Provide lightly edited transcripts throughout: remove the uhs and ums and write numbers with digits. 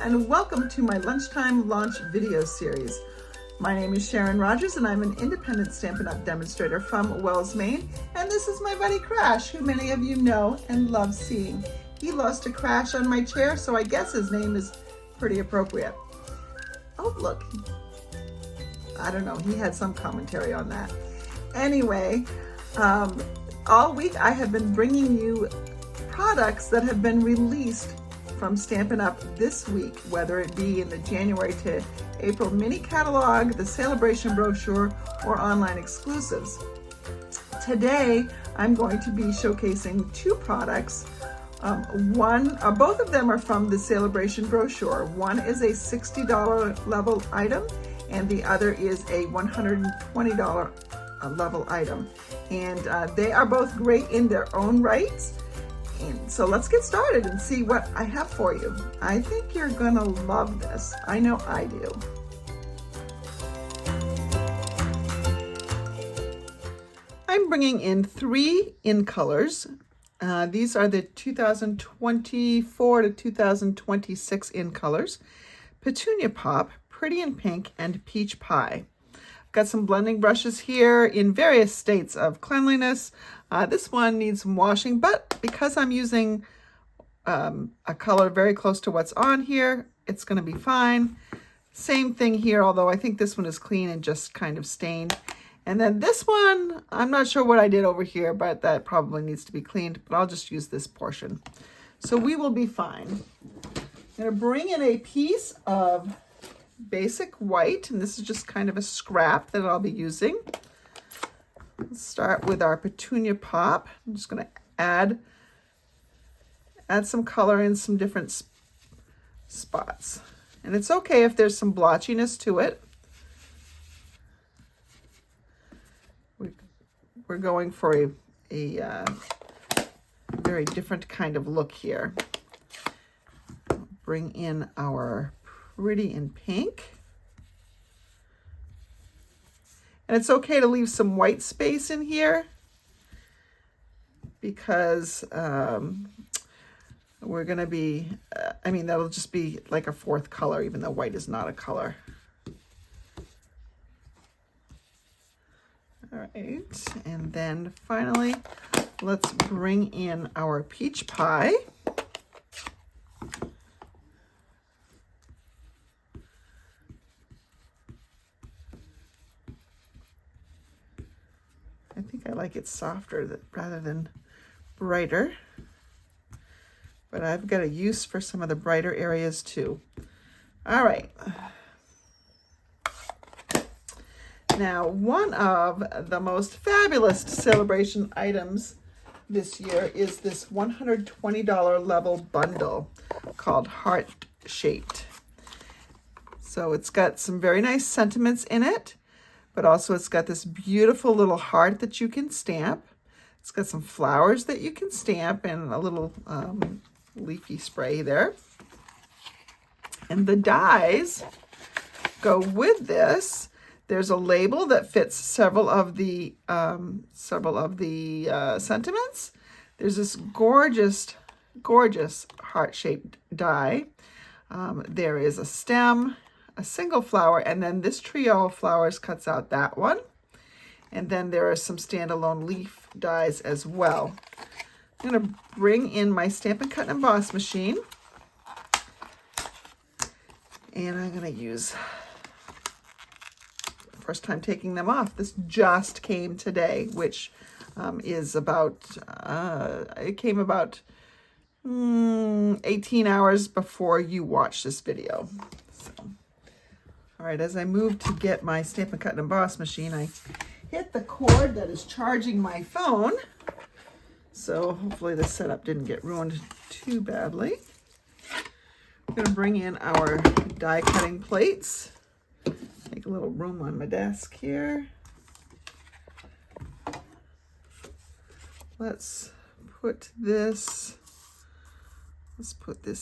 and welcome to my Lunchtime Launch video series. My name is Sharon Rogers and I'm an independent Stampin' Up! Demonstrator from Wells, Maine, and this is my buddy Crash, who many of you know and love seeing. He lost a crash on my chair, so I guess his name is pretty appropriate. Oh, look. I don't know, he had some commentary on that. Anyway, all week I have been bringing you products that have been released from Stampin' Up! This week, whether it be in the January to April mini catalog, the Sale-a-bration brochure, or online exclusives. Today, I'm going to be showcasing two products. Both of them are from the Sale-a-bration brochure. One is a $60 level item, and the other is a $120 level item. And they are both great in their own rights. And so let's get started and see what I have for you. I think you're gonna love this. I know I do. I'm bringing in 3 in colors. These are the 2024 to 2026 in colors. Petunia Pop, Pretty in Pink, and Peach Pie. I've got some blending brushes here in various states of cleanliness. This one needs some washing, but because I'm using a color very close to what's on here, it's going to be fine. Same thing here, although I think this one is clean and just kind of stained. And then this one, I'm not sure what I did over here, but that probably needs to be cleaned, but I'll just use this portion. So we will be fine. I'm going to bring in a piece of basic white, and this is just kind of a scrap that I'll be using. Let's start with our Petunia Pop. I'm just going to add some color in some different spots. And it's okay if there's some blotchiness to it. We're going for a very different kind of look here. Bring in our Pretty in Pink. And it's okay to leave some white space in here because we're going to be, that'll just be like a 4th color, even though white is not a color. All right, and then finally, let's bring in our Peach Pie. I think I like it softer rather than brighter, but I've got a use for some of the brighter areas too. All right. Now, one of the most fabulous Sale-a-bration items this year is this $120 level bundle called Heart Shaped. So it's got some very nice sentiments in it, but also it's got this beautiful little heart that you can stamp. It's got some flowers that you can stamp and a little leafy spray there. And the dies go with this. There's a label that fits several of the sentiments. There's this gorgeous, gorgeous heart-shaped die. There is a stem, a single flower, and then this trio of flowers cuts out that one. And then there are some standalone leaf dies as well. I'm going to bring in my Stampin' Cut and Emboss machine. And I'm going to use, first time taking them off. This just came today, which is about, it came about 18 hours before you watch this video. So, all right, as I move to get my Stampin' Cut and Emboss machine, I hit the cord that is charging my phone. So hopefully the setup didn't get ruined too badly. I'm going to bring in our die cutting plates. Make a little room on my desk here. Let's put this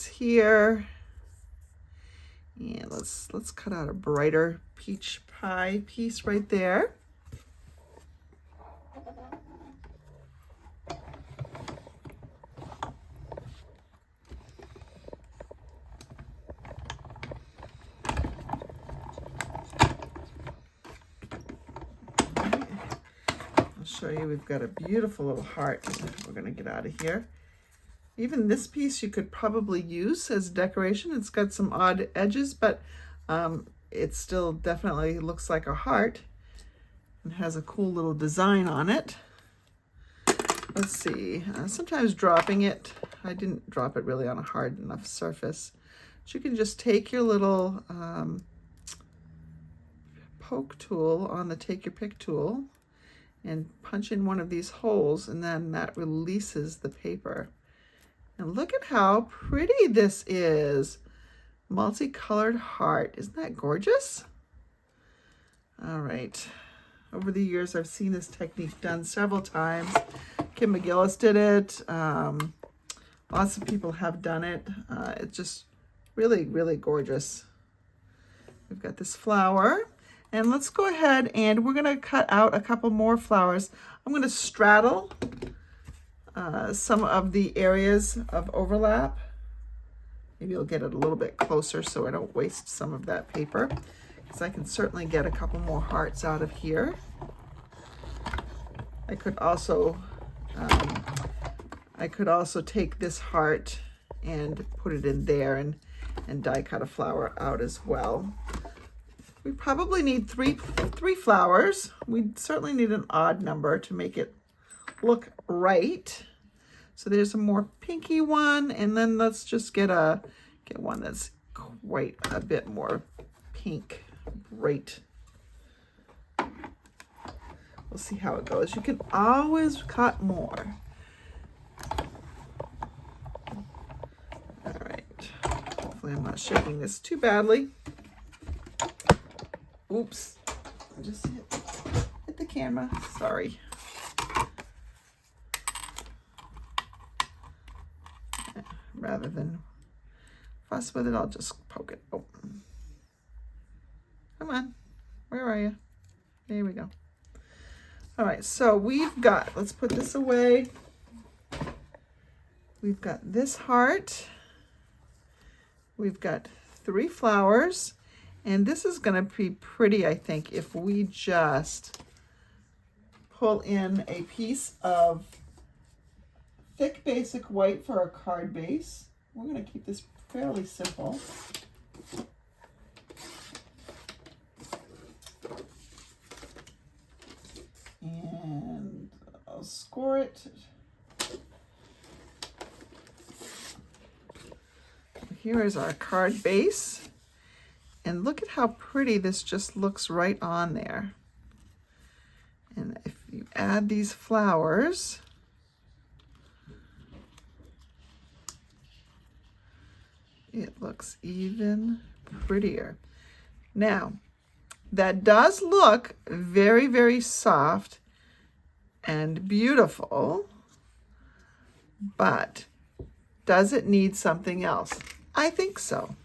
here. And let's cut out a brighter peach pie piece right there. show you, we've got a beautiful little heart we're going to get out of here. Even this piece you could probably use as decoration. It's got some odd edges, but it still definitely looks like a heart and has a cool little design on it. Let's see, sometimes dropping it, I didn't drop it really on a hard enough surface. But you can just take your little poke tool on the take your pick tool and punch in one of these holes, and then that releases the paper. And look at how pretty this is. Multicolored heart. Isn't that gorgeous? All right. Over the years, I've seen this technique done several times. Kim McGillis did it. Lots of people have done it. It's just really, really gorgeous. We've got this flower. And let's go ahead and we're going to cut out a couple more flowers. I'm going to straddle some of the areas of overlap. Maybe I'll get it a little bit closer so I don't waste some of that paper, because I can certainly get a couple more hearts out of here. I could also take this heart and put it in there and die cut a flower out as well. We probably need three flowers. We certainly need an odd number to make it look right. So there's a more pinky one, and then let's just get one that's quite a bit more pink, bright. We'll see how it goes. You can always cut more. All right. Hopefully I'm not shaking this too badly. Oops. I just hit the camera. Sorry. Rather than fuss with it, I'll just poke it. Oh. Come on. Where are you? There we go. All right, so we've got, let's put this away. We've got this heart. We've got 3 flowers. And this is going to be pretty, I think, if we just pull in a piece of thick basic white for our card base. We're going to keep this fairly simple. And I'll score it. Here is our card base. And look at how pretty this just looks right on there. And if you add these flowers, it looks even prettier. Now, that does look very, very soft and beautiful, but does it need something else? I think so.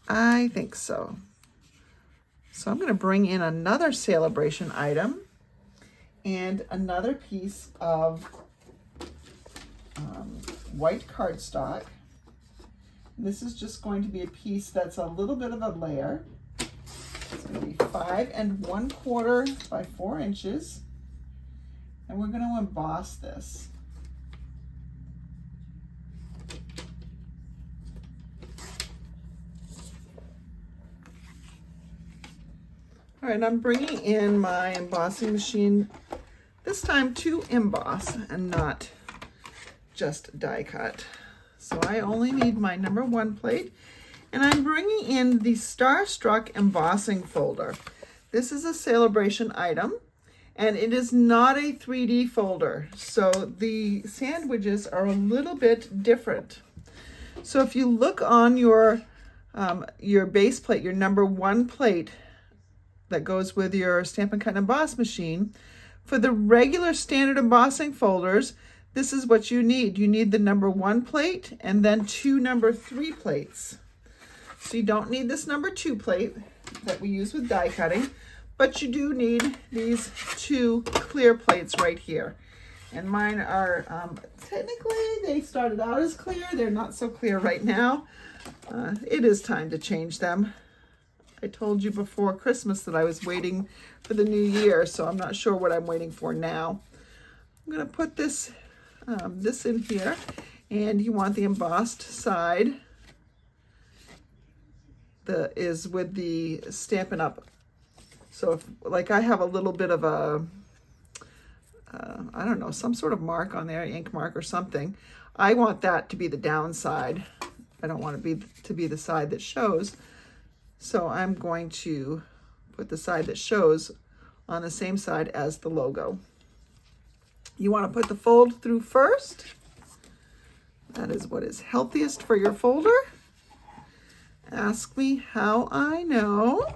I think so. So I'm going to bring in another Sale-a-bration item and another piece of white cardstock. This is just going to be a piece that's a little bit of a layer. It's going to be 5 1/4 by 4 inches. And we're going to emboss this. All right, I'm bringing in my embossing machine, this time to emboss and not just die cut. So I only need my number 1 plate, and I'm bringing in the Starstruck embossing folder. This is a Sale-a-bration item, and it is not a 3D folder. So the sandwiches are a little bit different. So if you look on your base plate, your number 1 plate, that goes with your Stampin' Cut and Emboss machine. For the regular standard embossing folders, this is what you need. You need the number 1 plate and then 2 number 3 plates. So you don't need this number 2 plate that we use with die cutting, but you do need these 2 clear plates right here. And mine are, technically, they started out as clear. They're not so clear right now. It is time to change them. I told you before Christmas that I was waiting for the new year, so I'm not sure what I'm waiting for now. I'm going to put this in here, and you want the embossed side that is with the Stampin' Up. So if, like, I have a little bit of a, I don't know, some sort of mark on there, ink mark or something. I want that to be the downside. I don't want it to be the side that shows. So I'm going to put the side that shows on the same side as the logo. You want to put the fold through first. That is what is healthiest for your folder. Ask me how I know.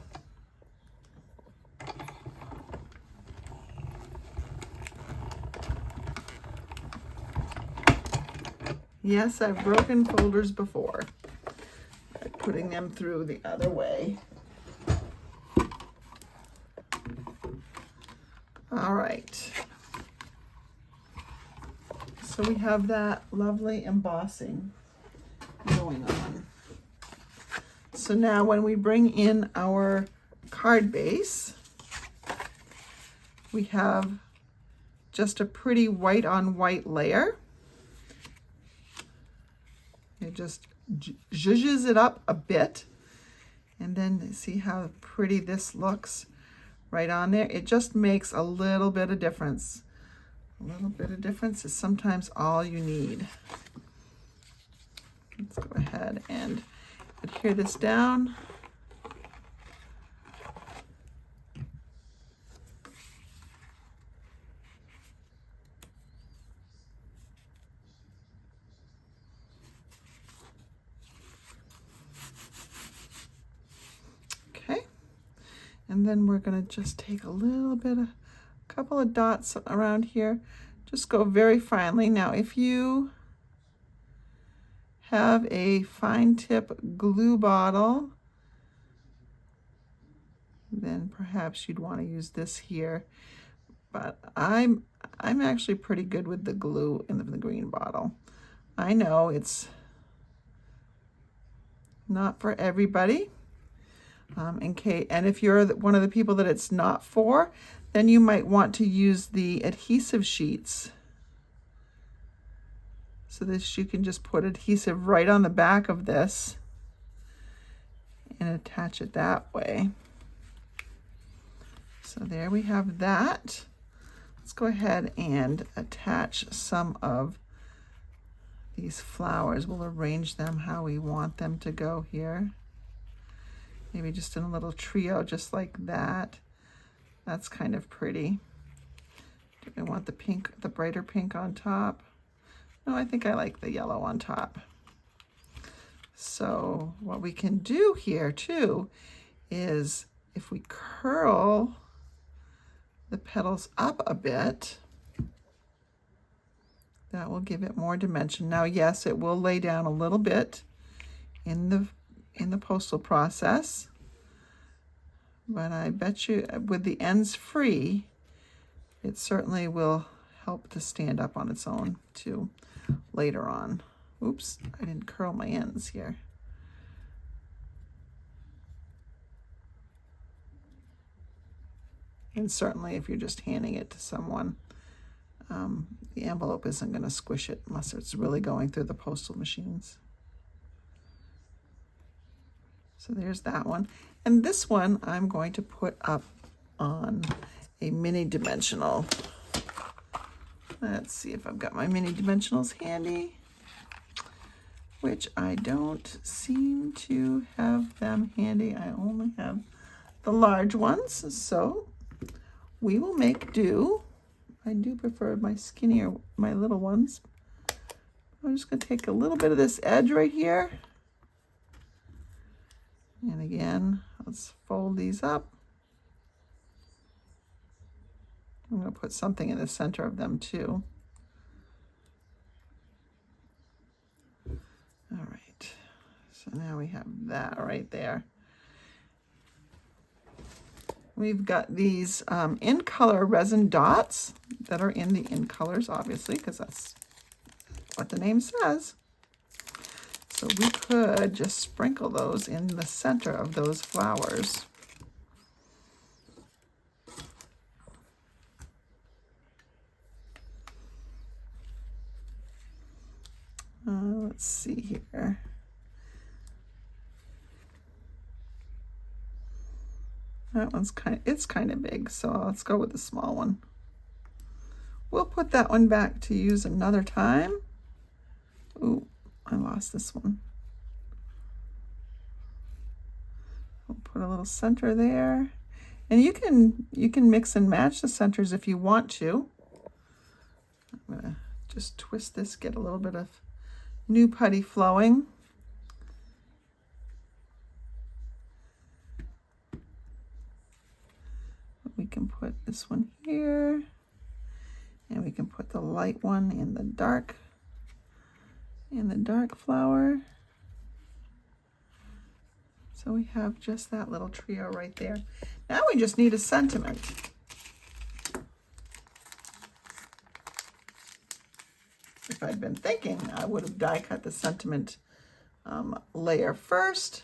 Yes, I've broken folders before by putting them through the other way. All right. So we have that lovely embossing going on. So now when we bring in our card base, we have just a pretty white on white layer. It just zhuzhes it up a bit. And then see how pretty this looks right on there. It just makes a little bit of difference. A little bit of difference is sometimes all you need. Let's go ahead and adhere this down. Okay, and then we're going to just take a little bit of, a couple of dots around here. Just go very finely. Now, if you have a fine tip glue bottle, then perhaps you'd want to use this here. But I'm actually pretty good with the glue in the green bottle. I know it's not for everybody. And if you're one of the people that it's not for, then you might want to use the adhesive sheets. So this, you can just put adhesive right on the back of this and attach it that way. So there we have that. Let's go ahead and attach some of these flowers. We'll arrange them how we want them to go here. Maybe just in a little trio, just like that. That's kind of pretty. Do we want the pink, the brighter pink on top? No, I think I like the yellow on top. So what we can do here too is if we curl the petals up a bit, that will give it more dimension. Now, yes, it will lay down a little bit in the postal process, but I bet you with the ends free, it certainly will help to stand up on its own too later on. Oops, I didn't curl my ends here. And certainly if you're just handing it to someone, the envelope isn't going to squish it unless it's really going through the postal machines. So there's that one. And this one I'm going to put up on a mini dimensional. Let's see if I've got my mini dimensionals handy, which I don't seem to have them handy. I only have the large ones, so we will make do. I do prefer my skinnier, my little ones. I'm just going to take a little bit of this edge right here. And again, let's fold these up. I'm going to put something in the center of them too. All right, so now we have that right there. We've got these in color resin dots that are in colors, obviously, because that's what the name says. So we could just sprinkle those in the center of those flowers. Let's see here. That one's it's kind of big, so let's go with the small one. We'll put that one back to use another time. Ooh, I lost this one. We'll put a little center there. And you can mix and match the centers if you want to. I'm gonna just twist this, get a little bit of new putty flowing. We can put this one here, and we can put the light one in the dark flower. So we have just that little trio right there. Now we just need a sentiment. If I'd been thinking, I would have die cut the sentiment layer first.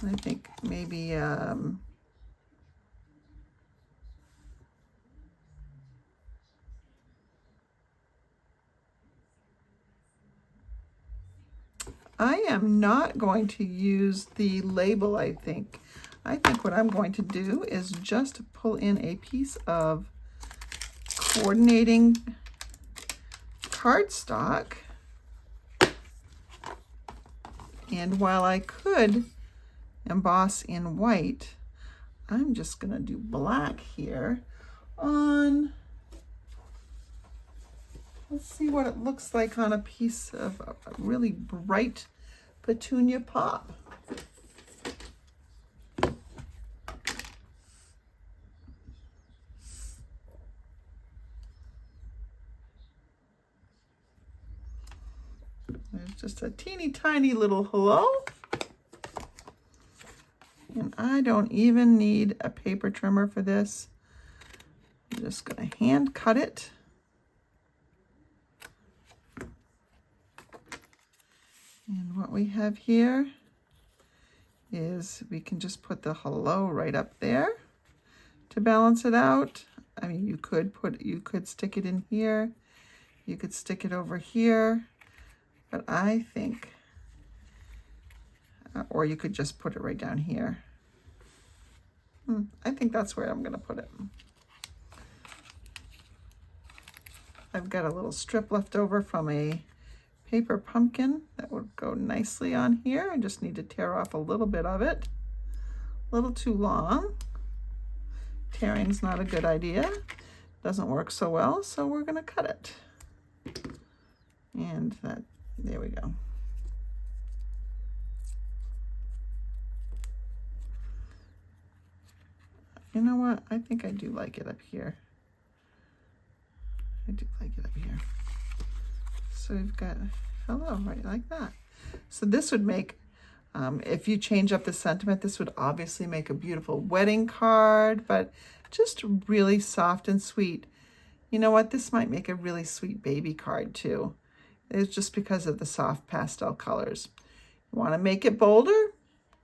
And I think maybe I am not going to use the label, I think. I think what I'm going to do is just pull in a piece of coordinating cardstock. And while I could emboss in white, I'm just going to do black here on, let's see what it looks like on a piece of a really bright petunia pop. There's just a teeny tiny little hello. And I don't even need a paper trimmer for this. I'm just going to hand cut it. And what we have here is we can just put the hello right up there to balance it out. I mean, you could stick it in here. You could stick it over here. But I think, or you could just put it right down here. I think that's where I'm going to put it. I've got a little strip left over from a paper pumpkin that would go nicely on here. I just need to tear off a little bit of it. A little too long. Tearing's not a good idea. Doesn't work so well, so we're going to cut it. And there we go. You know what? I think I do like it up here. I do like it up here. So we've got hello right like that. So this would make, if you change up the sentiment, this would obviously make a beautiful wedding card, but just really soft and sweet. You know what? This might make a really sweet baby card too. It's just because of the soft pastel colors. You want to make it bolder?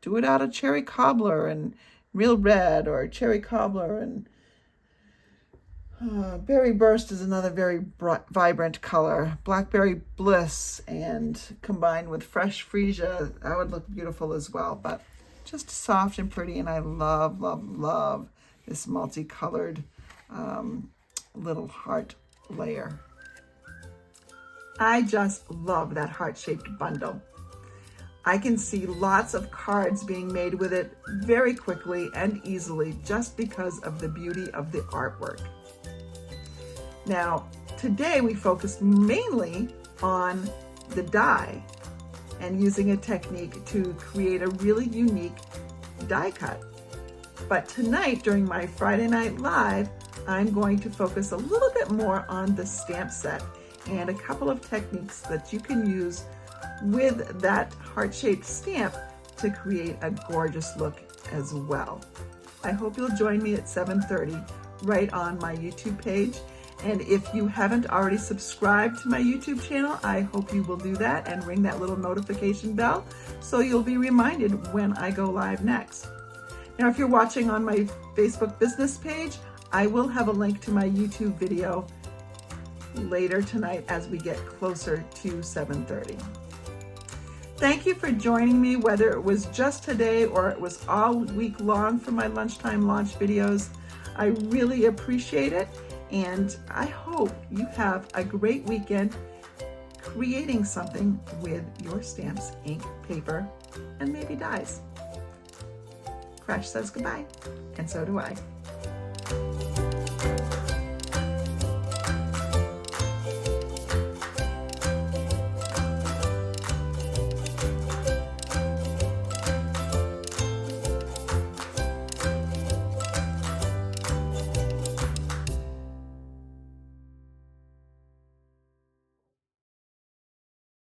Do it out of cherry cobbler and real red, or cherry cobbler and berry burst is another very vibrant color. Blackberry bliss and combined with fresh freesia, that would look beautiful as well. But just soft and pretty, and I love, love, love this multicolored little heart layer. I just love that heart-shaped bundle. I can see lots of cards being made with it very quickly and easily just because of the beauty of the artwork. Now, today we focused mainly on the die and using a technique to create a really unique die cut. But tonight, during my Friday Night Live, I'm going to focus a little bit more on the stamp set and a couple of techniques that you can use with that heart-shaped stamp to create a gorgeous look as well. I hope you'll join me at 7:30 right on my YouTube page. And if you haven't already subscribed to my YouTube channel, I hope you will do that and ring that little notification bell so you'll be reminded when I go live next. Now, if you're watching on my Facebook business page, I will have a link to my YouTube video later tonight as we get closer to 7:30. Thank you for joining me, whether it was just today or it was all week long for my lunchtime launch videos. I really appreciate it, and I hope you have a great weekend creating something with your stamps, ink, paper, and maybe dies. Crash says goodbye, and so do I.